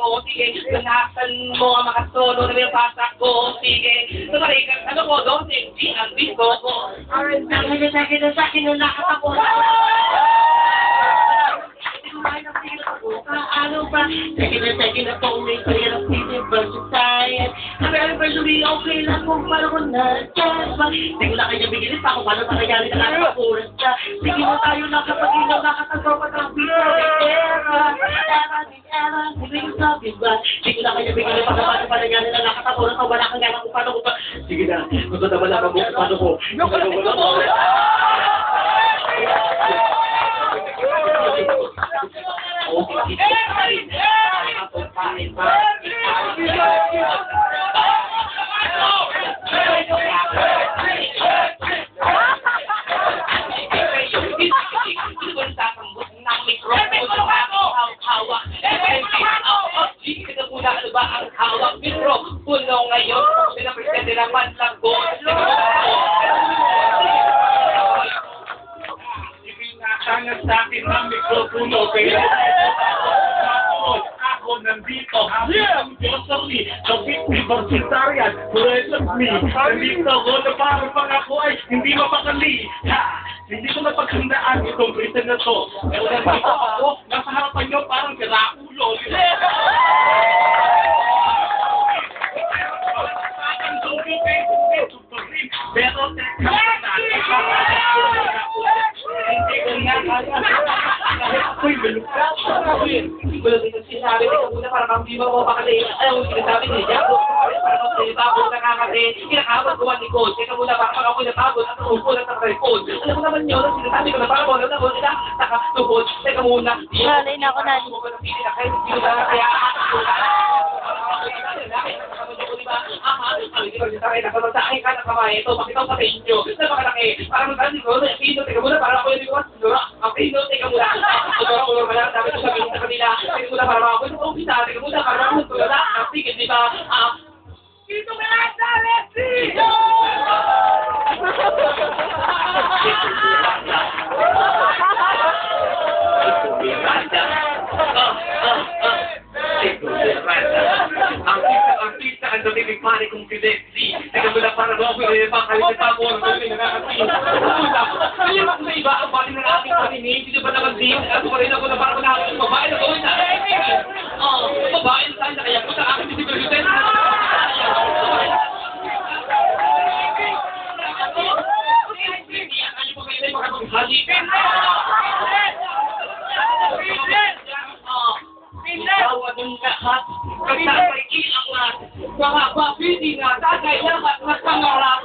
mo, sige, lanasan mo ang mga solo na may pasak ko, sige. So, ano ko, don't think, ang gusto ko. Alright, sa akin na nakatapos. Ano ba? Second na po, may pera season versus science. Sabi anniversary, okay lang kung paano ko na-chance ba? Hindi ko na kanya bigilin pa kung paano nangyari na nakakapuras ka. Sige mo tayo na kapag ino nakatagaw pa ng video. Era, hindi ko sabi ba? Hindi ko na kanya bigilin pa kung paano nangyari na nakatapuras ka. Wala kang gana kung paano ko pa. Sige na, gusto na wala kang kung paano ko. Tangan sa akin ng mikropono, kaya ako nandito. Ang Jocelyn, the victim of Cesarian, presently. Nandito ako na parang pang ako ay hindi mapakali. Hindi ko napaghandaan itong Britain na to. Pero nandito ako, nasa harapan nyo parang Dracula. Pero hindi ko nga kaya. Ako'y malugkat. Wala din ang sinabi, teka muna, para kang di ba mapakali. Ayaw mo sinasabi ni Jaco. Para kang sinipapos na kakati. Kinakabot ko ang likod. Teka muna, para kang ako'y napagod at umupo lang sa karipod. Alam mo naman yun, ang sinasabi ko na para mo, alam na ko sila, nakatupod. Teka muna. Nalay na ako na. Ito, makita ko sa inyo. Napakalaki. Para magkasi ko, teka muna, para ako yung liwas. Teka muna. Teka muna, sabi ko sabihin sa kanila. Teka muna, para ako yung umpisa. Teka muna, para ako yung tulala. Sige, di ba? Dito ka lang sa Leslie! Artista ang dating pare kong si Leslie. Teka muna, para ba ako yung pakalit pa ako ang dating nakakasin. Kalimak na iba ang bali ng ating paninig. Hindi ba naman din? Ako pa rin ako na parang nakakit babae na gawin na. Babae na tayo na kaya ko sa akin hindi ko rin. Halipin! Bawat ng lahat, kasabay ilang mga babidi na tagay lahat na sangarap.